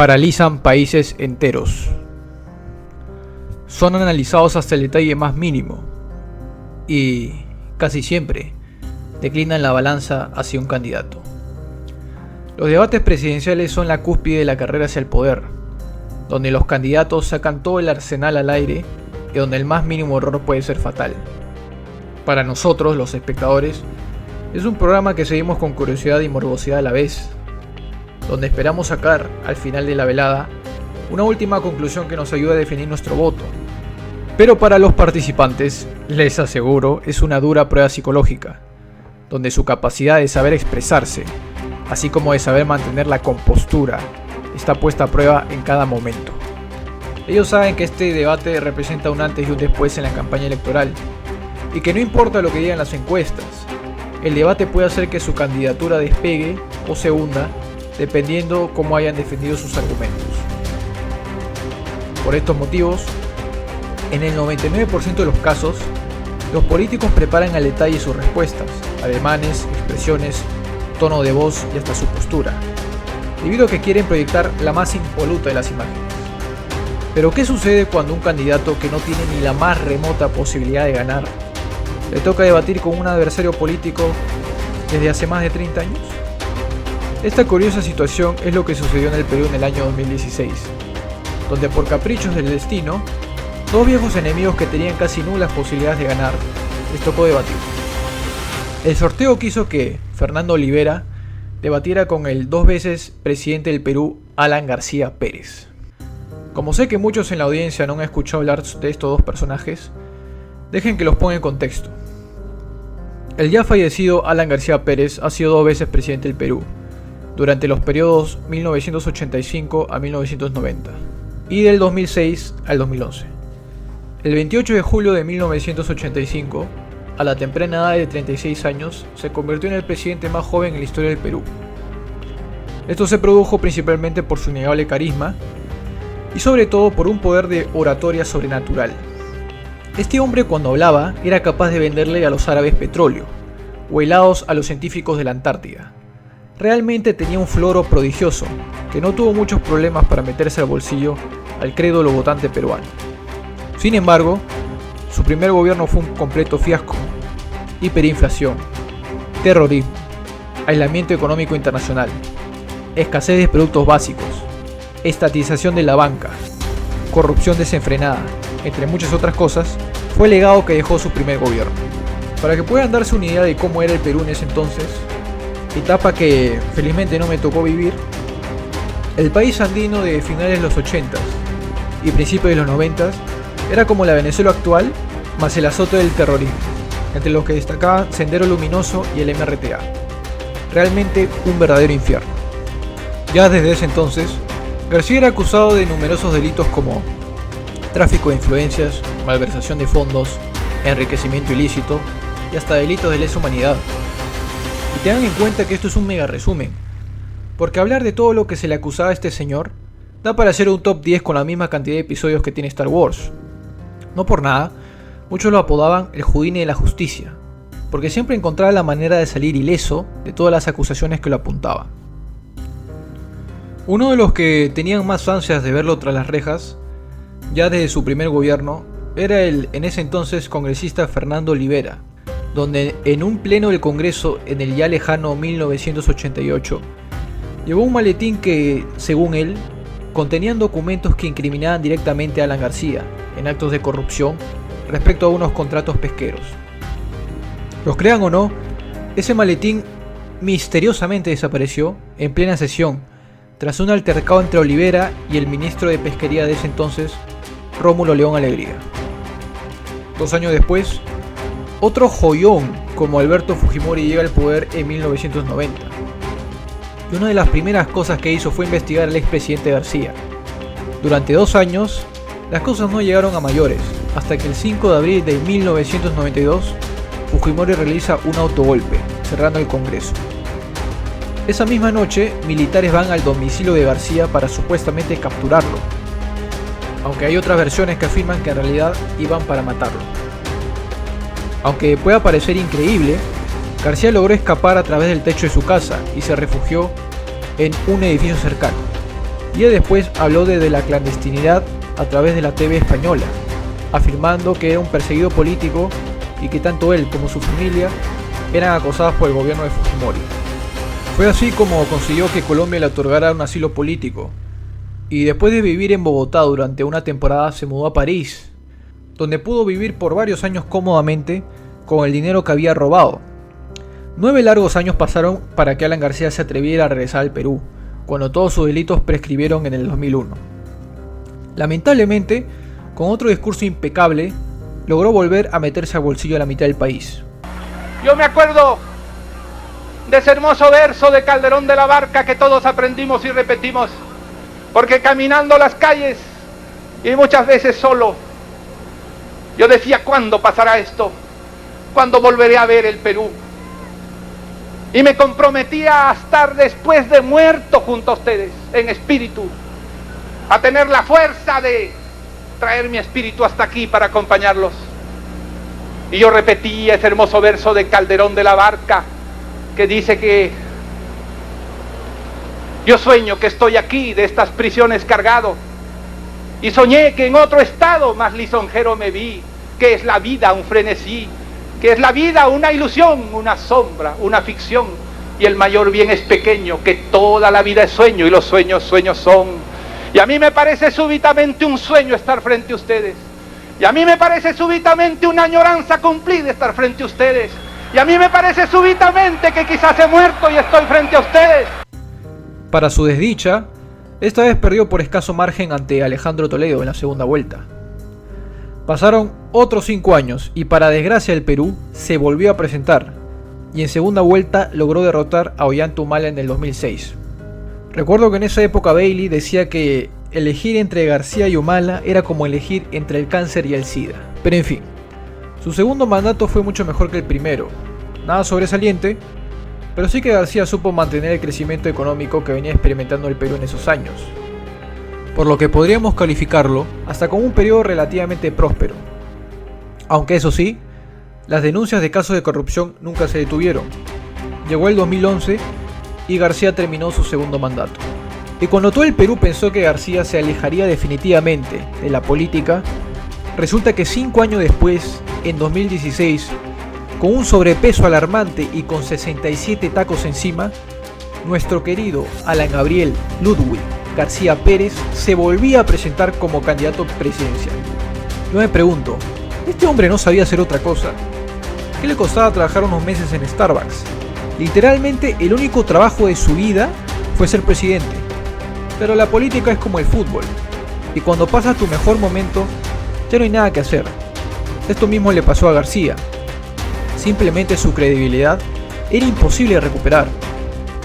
paralizan países enteros. Son analizados hasta el detalle más mínimo y, casi siempre, declinan la balanza hacia un candidato. Los debates presidenciales son la cúspide de la carrera hacia el poder, donde los candidatos sacan todo el arsenal al aire y donde el más mínimo error puede ser fatal. Para nosotros, los espectadores, es un programa que seguimos con curiosidad y morbosidad a la vez, donde esperamos sacar, al final de la velada, una última conclusión que nos ayude a definir nuestro voto. Pero para los participantes, les aseguro, es una dura prueba psicológica, donde su capacidad de saber expresarse, así como de saber mantener la compostura, está puesta a prueba en cada momento. Ellos saben que este debate representa un antes y un después en la campaña electoral, y que no importa lo que digan las encuestas, el debate puede hacer que su candidatura despegue o se hunda, dependiendo cómo hayan defendido sus argumentos. Por estos motivos, en el 99% de los casos, los políticos preparan al detalle sus respuestas, ademanes, expresiones, tono de voz y hasta su postura, debido a que quieren proyectar la más impoluta de las imágenes. Pero ¿qué sucede cuando un candidato que no tiene ni la más remota posibilidad de ganar le toca debatir con un adversario político desde hace más de 30 años? Esta curiosa situación es lo que sucedió en el Perú en el año 2016, donde por caprichos del destino, dos viejos enemigos que tenían casi nulas posibilidades de ganar, les tocó debatir. El sorteo quiso que Fernando Olivera debatiera con el dos veces presidente del Perú, Alan García Pérez. Como sé que muchos en la audiencia no han escuchado hablar de estos dos personajes, dejen que los ponga en contexto. El ya fallecido Alan García Pérez ha sido dos veces presidente del Perú, durante los periodos 1985 a 1990 y del 2006 al 2011. El 28 de julio de 1985, a la temprana edad de 36 años, se convirtió en el presidente más joven en la historia del Perú. Esto se produjo principalmente por su innegable carisma y sobre todo por un poder de oratoria sobrenatural. Este hombre, cuando hablaba, era capaz de venderle a los árabes petróleo o helados a los científicos de la Antártida. Realmente tenía un floro prodigioso, que no tuvo muchos problemas para meterse al bolsillo al crédulo votante peruano. Sin embargo, su primer gobierno fue un completo fiasco: hiperinflación, terrorismo, aislamiento económico internacional, escasez de productos básicos, estatización de la banca, corrupción desenfrenada, entre muchas otras cosas, fue el legado que dejó su primer gobierno. Para que puedan darse una idea de cómo era el Perú en ese entonces, etapa que felizmente no me tocó vivir, el país andino de finales de los 80s y principios de los 90s era como la Venezuela actual, más el azote del terrorismo, entre los que destacaban Sendero Luminoso y el MRTA. Realmente un verdadero infierno. Ya desde ese entonces, García era acusado de numerosos delitos como tráfico de influencias, malversación de fondos, enriquecimiento ilícito y hasta delitos de lesa humanidad. Y tengan en cuenta que esto es un mega resumen, porque hablar de todo lo que se le acusaba a este señor da para hacer un top 10 con la misma cantidad de episodios que tiene Star Wars. No por nada, muchos lo apodaban el Houdini de la justicia, porque siempre encontraba la manera de salir ileso de todas las acusaciones que lo apuntaban. Uno de los que tenían más ansias de verlo tras las rejas, ya desde su primer gobierno, era el en ese entonces congresista Fernando Olivera, donde en un pleno del Congreso en el ya lejano 1988, llevó un maletín que, según él, contenían documentos que incriminaban directamente a Alan García en actos de corrupción respecto a unos contratos pesqueros. Los crean o no, ese maletín misteriosamente desapareció en plena sesión tras un altercado entre Olivera y el ministro de Pesquería de ese entonces, Rómulo León Alegría. 2 años después, otro joyón como Alberto Fujimori llega al poder en 1990. Y una de las primeras cosas que hizo fue investigar al expresidente García. Durante 2 años, las cosas no llegaron a mayores, hasta que el 5 de abril de 1992, Fujimori realiza un autogolpe, cerrando el Congreso. Esa misma noche, militares van al domicilio de García para supuestamente capturarlo, aunque hay otras versiones que afirman que en realidad iban para matarlo. Aunque pueda parecer increíble, García logró escapar a través del techo de su casa y se refugió en un edificio cercano. Y después habló de la clandestinidad a través de la TV española, afirmando que era un perseguido político y que tanto él como su familia eran acosados por el gobierno de Fujimori. Fue así como consiguió que Colombia le otorgara un asilo político, y después de vivir en Bogotá durante una temporada se mudó a París, donde pudo vivir por varios años cómodamente con el dinero que había robado. 9 largos años pasaron para que Alan García se atreviera a regresar al Perú, cuando todos sus delitos prescribieron en el 2001. Lamentablemente, con otro discurso impecable, logró volver a meterse al bolsillo de la mitad del país. Yo me acuerdo de ese hermoso verso de Calderón de la Barca que todos aprendimos y repetimos, porque caminando las calles y muchas veces solo, yo decía, ¿cuándo pasará esto? ¿Cuándo volveré a ver el Perú? Y me comprometía a estar después de muerto junto a ustedes, en espíritu, a tener la fuerza de traer mi espíritu hasta aquí para acompañarlos. Y yo repetía ese hermoso verso de Calderón de la Barca, que dice que yo sueño que estoy aquí de estas prisiones cargado, y soñé que en otro estado más lisonjero me vi, que es la vida un frenesí, que es la vida una ilusión, una sombra, una ficción, y el mayor bien es pequeño, que toda la vida es sueño y los sueños sueños son. Y a mí me parece súbitamente un sueño estar frente a ustedes, y a mí me parece súbitamente una añoranza cumplida estar frente a ustedes, y a mí me parece súbitamente que quizás he muerto y estoy frente a ustedes. Para su desdicha, esta vez perdió por escaso margen ante Alejandro Toledo en la segunda vuelta. Pasaron otros 5 años y para desgracia del Perú se volvió a presentar y en segunda vuelta logró derrotar a Ollanta Humala en el 2006. Recuerdo que en esa época Bailey decía que elegir entre García y Humala era como elegir entre el cáncer y el SIDA. Pero en fin, su segundo mandato fue mucho mejor que el primero, nada sobresaliente, pero sí que García supo mantener el crecimiento económico que venía experimentando el Perú en esos años, por lo que podríamos calificarlo hasta como un periodo relativamente próspero. Aunque eso sí, las denuncias de casos de corrupción nunca se detuvieron. Llegó el 2011 y García terminó su segundo mandato. Y cuando todo el Perú pensó que García se alejaría definitivamente de la política, resulta que 5 años después, en 2016, con un sobrepeso alarmante y con 67 tacos encima, nuestro querido Alan Gabriel Ludwig García Pérez se volvía a presentar como candidato presidencial. Yo me pregunto, ¿este hombre no sabía hacer otra cosa? ¿Qué le costaba trabajar unos meses en Starbucks? Literalmente el único trabajo de su vida fue ser presidente. Pero la política es como el fútbol, y cuando pasas tu mejor momento, ya no hay nada que hacer. Esto mismo le pasó a García. Simplemente su credibilidad era imposible de recuperar,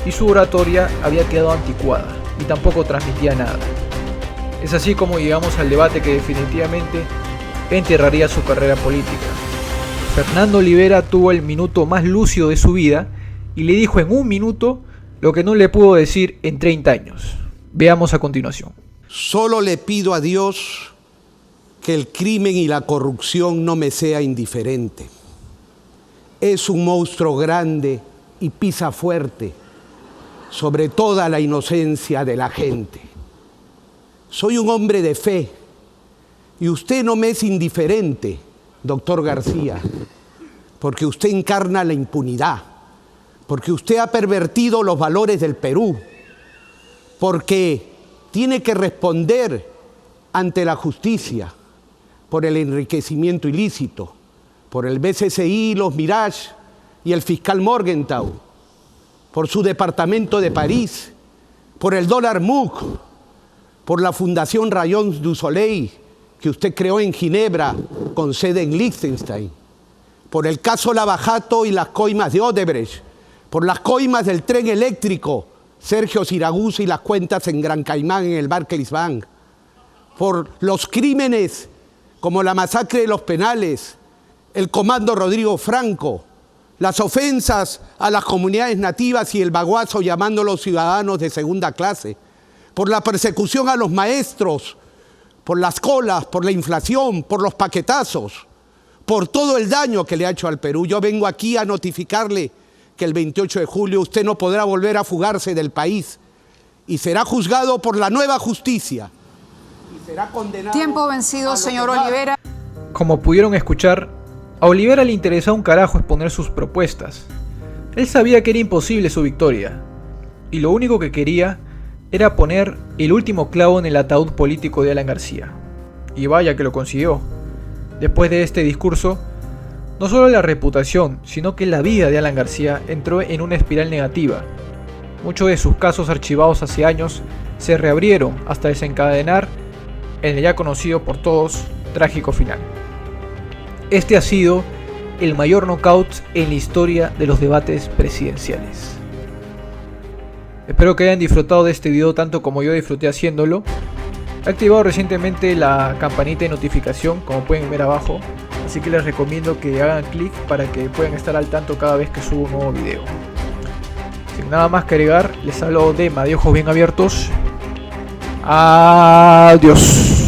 y su oratoria había quedado anticuada, y tampoco transmitía nada. Es así como llegamos al debate que definitivamente enterraría su carrera política. Fernando Olivera tuvo el minuto más lúcido de su vida, y le dijo en 1 minuto lo que no le pudo decir en 30 años. Veamos a continuación. Solo le pido a Dios que el crimen y la corrupción no me sea indiferente. Es un monstruo grande y pisa fuerte sobre toda la inocencia de la gente. Soy un hombre de fe y usted no me es indiferente, doctor García, porque usted encarna la impunidad, porque usted ha pervertido los valores del Perú, porque tiene que responder ante la justicia por el enriquecimiento ilícito, por el BCCI, los Mirage y el fiscal Morgenthau, por su departamento de París, por el dólar MUC, por la Fundación Rayons du Soleil que usted creó en Ginebra con sede en Liechtenstein, por el caso Lavajato y las coimas de Odebrecht, por las coimas del tren eléctrico Sergio Siragusa y las cuentas en Gran Caimán en el Barclays Bank, por los crímenes como la masacre de los Penales, el comando Rodrigo Franco, las ofensas a las comunidades nativas y el baguazo llamándolos ciudadanos de segunda clase, por la persecución a los maestros, por las colas, por la inflación, por los paquetazos, por todo el daño que le ha hecho al Perú. Yo vengo aquí a notificarle que el 28 de julio usted no podrá volver a fugarse del país y será juzgado por la nueva justicia. Y será condenado. Tiempo vencido, señor Olivera. Como pudieron escuchar, a Olivera le interesaba un carajo exponer sus propuestas. Él sabía que era imposible su victoria, y lo único que quería era poner el último clavo en el ataúd político de Alan García. Y vaya que lo consiguió. Después de este discurso, no solo la reputación, sino que la vida de Alan García entró en una espiral negativa. Muchos de sus casos archivados hace años se reabrieron hasta desencadenar el ya conocido por todos trágico final. Este ha sido el mayor knockout en la historia de los debates presidenciales. Espero que hayan disfrutado de este video tanto como yo disfruté haciéndolo. He activado recientemente la campanita de notificación, como pueden ver abajo, así que les recomiendo que hagan clic para que puedan estar al tanto cada vez que subo un nuevo video. Sin nada más que agregar, les hablo de ojos bien abiertos. Adiós.